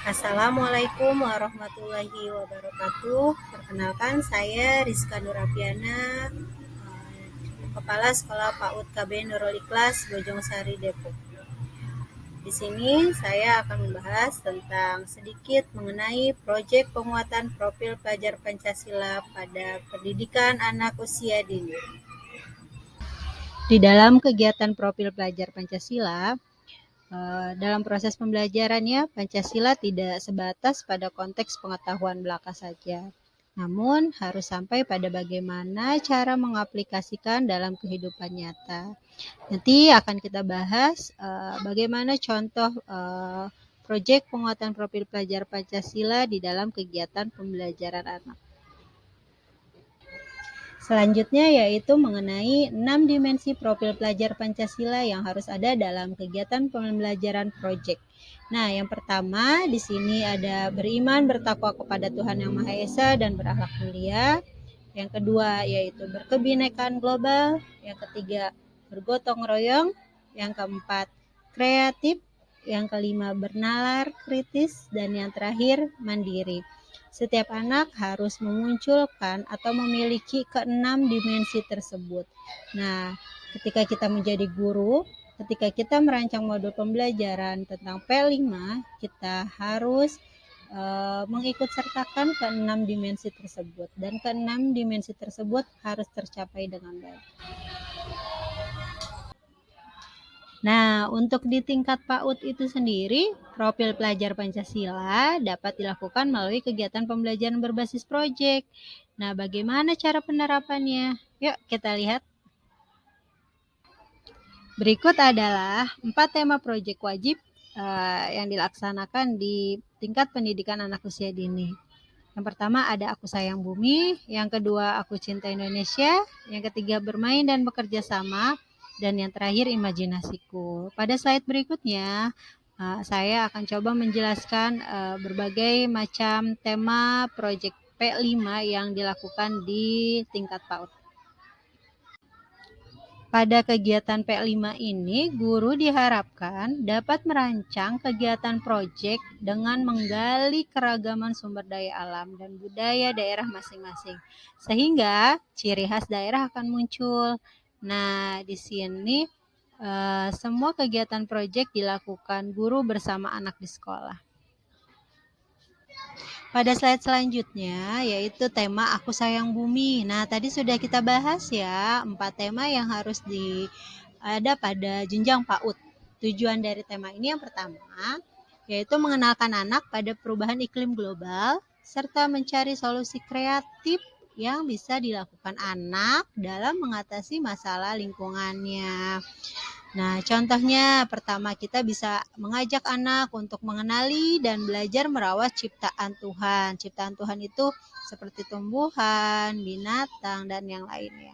Assalamualaikum warahmatullahi wabarakatuh. Perkenalkan, saya Rizka Nurapiana, Kepala Sekolah PAUD KB Nurul Ikhlas, Bojong Sari, Depok. Di sini saya akan membahas tentang sedikit mengenai proyek penguatan profil pelajar Pancasila pada pendidikan anak usia dini. Di dalam kegiatan profil pelajar Pancasila, dalam proses pembelajarannya, Pancasila tidak sebatas pada konteks pengetahuan belaka saja, namun harus sampai pada bagaimana cara mengaplikasikan dalam kehidupan nyata. Nanti akan kita bahas bagaimana contoh proyek penguatan profil pelajar Pancasila di dalam kegiatan pembelajaran anak. Selanjutnya yaitu mengenai 6 dimensi profil pelajar Pancasila yang harus ada dalam kegiatan pembelajaran proyek. Nah, yang pertama di sini ada beriman, bertakwa kepada Tuhan Yang Maha Esa dan berakhlak mulia. Yang kedua yaitu berkebinekaan global. Yang ketiga bergotong royong. Yang keempat kreatif. Yang kelima bernalar kritis. Dan yang terakhir mandiri. Setiap anak harus memunculkan atau memiliki keenam dimensi tersebut. Nah, ketika kita menjadi guru, ketika kita merancang modul pembelajaran tentang P5, kita harus mengikut sertakan keenam dimensi tersebut. Dan keenam dimensi tersebut harus tercapai dengan baik. Nah, untuk di tingkat PAUD itu sendiri, profil pelajar Pancasila dapat dilakukan melalui kegiatan pembelajaran berbasis proyek. Nah, bagaimana cara penerapannya? Yuk kita lihat. Berikut adalah 4 tema proyek wajib yang dilaksanakan di tingkat pendidikan anak usia dini. Yang pertama ada Aku Sayang Bumi, yang kedua Aku Cinta Indonesia, yang ketiga Bermain dan Bekerja Sama, dan yang terakhir Imajinasiku. Pada slide berikutnya, saya akan coba menjelaskan berbagai macam tema proyek P5 yang dilakukan di tingkat PAUD. Pada kegiatan P5 ini, guru diharapkan dapat merancang kegiatan proyek dengan menggali keragaman sumber daya alam dan budaya daerah masing-masing, sehingga ciri khas daerah akan muncul. Nah, di sini semua kegiatan proyek dilakukan guru bersama anak di sekolah. Pada slide selanjutnya yaitu tema Aku Sayang Bumi. Nah, tadi sudah kita bahas ya 4 tema yang harus ada pada jenjang PAUD. Tujuan dari tema ini yang pertama yaitu mengenalkan anak pada perubahan iklim global serta mencari solusi kreatif yang bisa dilakukan anak dalam mengatasi masalah lingkungannya. Nah, contohnya pertama kita bisa mengajak anak untuk mengenali dan belajar merawat ciptaan Tuhan. Ciptaan Tuhan itu seperti tumbuhan, binatang, dan yang lainnya.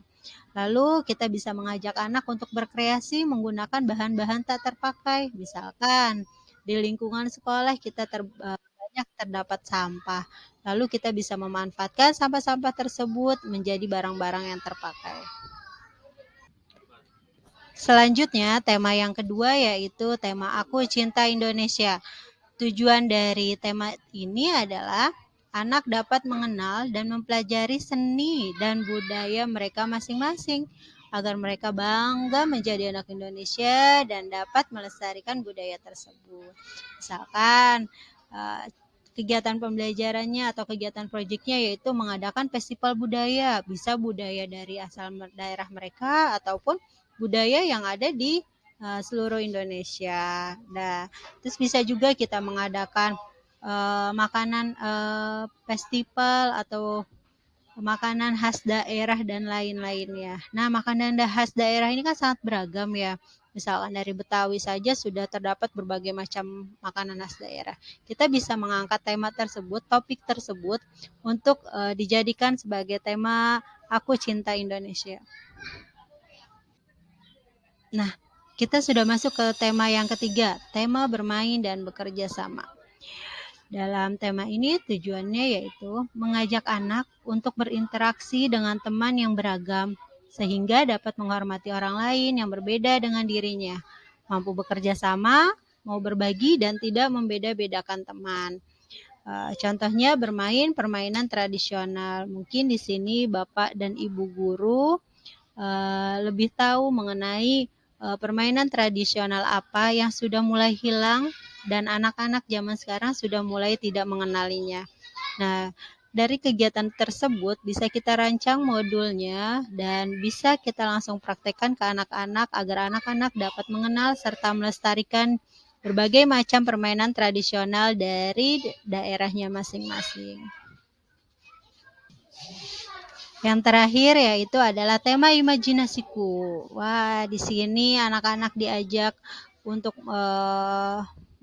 Lalu kita bisa mengajak anak untuk berkreasi menggunakan bahan-bahan tak terpakai. Misalkan di lingkungan sekolah kita banyak terdapat sampah. Lalu kita bisa memanfaatkan sampah-sampah tersebut menjadi barang-barang yang terpakai. Selanjutnya, tema yang kedua yaitu tema Aku Cinta Indonesia. Tujuan dari tema ini adalah anak dapat mengenal dan mempelajari seni dan budaya mereka masing-masing agar mereka bangga menjadi anak Indonesia dan dapat melestarikan budaya tersebut. Misalkan kegiatan pembelajarannya atau kegiatan proyeknya yaitu mengadakan festival budaya, bisa budaya dari asal daerah mereka ataupun budaya yang ada di seluruh Indonesia. Nah, terus bisa juga kita mengadakan makanan festival atau makanan khas daerah dan lain-lainnya. Nah, makanan khas daerah ini kan sangat beragam ya. Misalkan dari Betawi saja sudah terdapat berbagai macam makanan khas daerah. Kita bisa mengangkat tema tersebut, topik tersebut untuk dijadikan sebagai tema Aku Cinta Indonesia. Nah, kita sudah masuk ke tema yang ketiga, tema bermain dan bekerja sama. Dalam tema ini tujuannya yaitu mengajak anak untuk berinteraksi dengan teman yang beragam sehingga dapat menghormati orang lain yang berbeda dengan dirinya, mampu bekerja sama mau berbagi dan tidak membeda-bedakan teman. Contohnya bermain permainan tradisional. Mungkin di sini Bapak dan Ibu guru lebih tahu mengenai permainan tradisional apa yang sudah mulai hilang dan anak-anak zaman sekarang sudah mulai tidak mengenalinya. Nah, dari kegiatan tersebut bisa kita rancang modulnya dan bisa kita langsung praktekkan ke anak-anak agar anak-anak dapat mengenal serta melestarikan berbagai macam permainan tradisional dari daerahnya masing-masing. Yang terakhir yaitu adalah tema imajinasiku. Wah, di sini anak-anak diajak untuk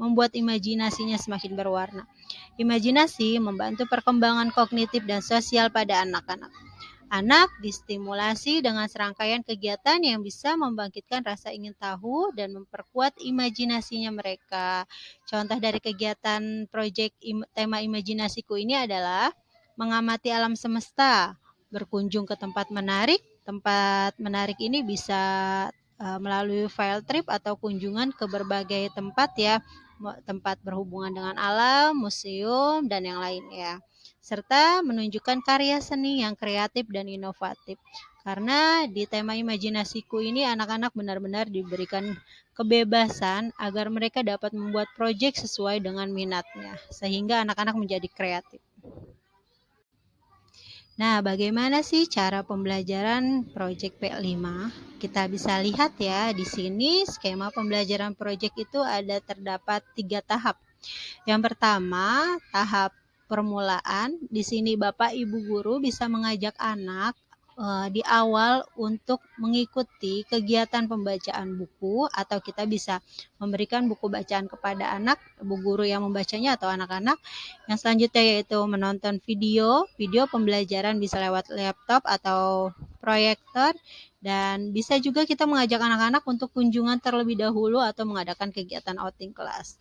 membuat imajinasinya semakin berwarna. Imajinasi membantu perkembangan kognitif dan sosial pada anak-anak. Anak distimulasi dengan serangkaian kegiatan yang bisa membangkitkan rasa ingin tahu dan memperkuat imajinasinya mereka. Contoh dari kegiatan proyek tema imajinasiku ini adalah mengamati alam semesta, berkunjung ke tempat menarik. Tempat menarik ini bisa melalui field trip atau kunjungan ke berbagai tempat ya, tempat berhubungan dengan alam, museum, dan yang lainnya. Serta menunjukkan karya seni yang kreatif dan inovatif. Karena di tema imajinasiku ini anak-anak benar-benar diberikan kebebasan agar mereka dapat membuat proyek sesuai dengan minatnya, sehingga anak-anak menjadi kreatif. Nah, bagaimana sih cara pembelajaran proyek P5? Kita bisa lihat ya, di sini skema pembelajaran proyek itu terdapat 3 tahap. Yang pertama, tahap permulaan. Di sini Bapak Ibu guru bisa mengajak anak di awal untuk mengikuti kegiatan pembacaan buku, atau kita bisa memberikan buku bacaan kepada anak, ibu guru yang membacanya atau anak-anak. Yang selanjutnya yaitu menonton video pembelajaran bisa lewat laptop atau proyektor, dan bisa juga kita mengajak anak-anak untuk kunjungan terlebih dahulu atau mengadakan kegiatan outing kelas.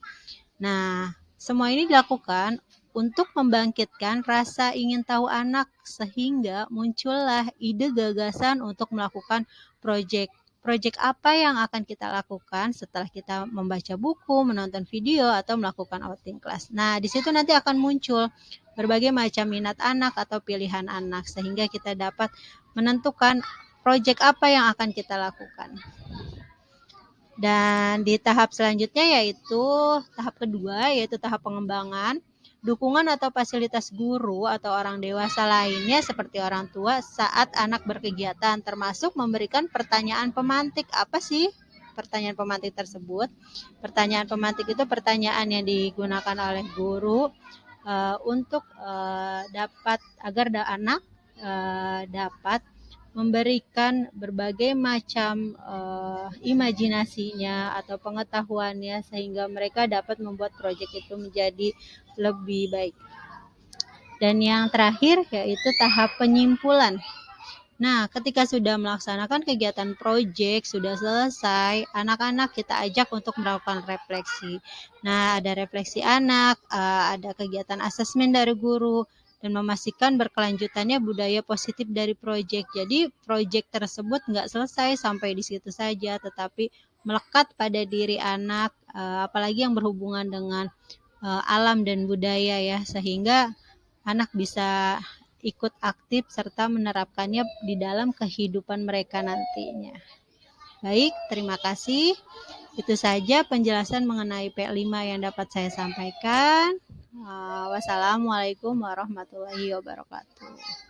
Nah, semua ini dilakukan untuk membangkitkan rasa ingin tahu anak sehingga muncullah ide gagasan untuk melakukan proyek. Proyek apa yang akan kita lakukan setelah kita membaca buku, menonton video, atau melakukan outing kelas. Nah, di situ nanti akan muncul berbagai macam minat anak atau pilihan anak sehingga kita dapat menentukan proyek apa yang akan kita lakukan. Dan di tahap selanjutnya yaitu tahap kedua, yaitu tahap pengembangan. Dukungan atau fasilitas guru atau orang dewasa lainnya seperti orang tua saat anak berkegiatan, termasuk memberikan pertanyaan pemantik. Apa sih pertanyaan pemantik tersebut? Pertanyaan pemantik itu pertanyaan yang digunakan oleh guru untuk dapat agar anak dapat memberikan berbagai macam imajinasinya atau pengetahuannya sehingga mereka dapat membuat proyek itu menjadi lebih baik. Dan yang terakhir yaitu tahap penyimpulan. Nah, ketika sudah melaksanakan kegiatan proyek, sudah selesai, anak-anak kita ajak untuk melakukan refleksi. Nah, ada refleksi anak, ada kegiatan asesmen dari guru, dan memastikan berkelanjutannya budaya positif dari proyek. Jadi, proyek tersebut nggak selesai sampai di situ saja, tetapi melekat pada diri anak, apalagi yang berhubungan dengan alam dan budaya ya, sehingga anak bisa ikut aktif serta menerapkannya di dalam kehidupan mereka nantinya. Baik, terima kasih. Itu saja penjelasan mengenai P5 yang dapat saya sampaikan. Wassalamualaikum warahmatullahi wabarakatuh.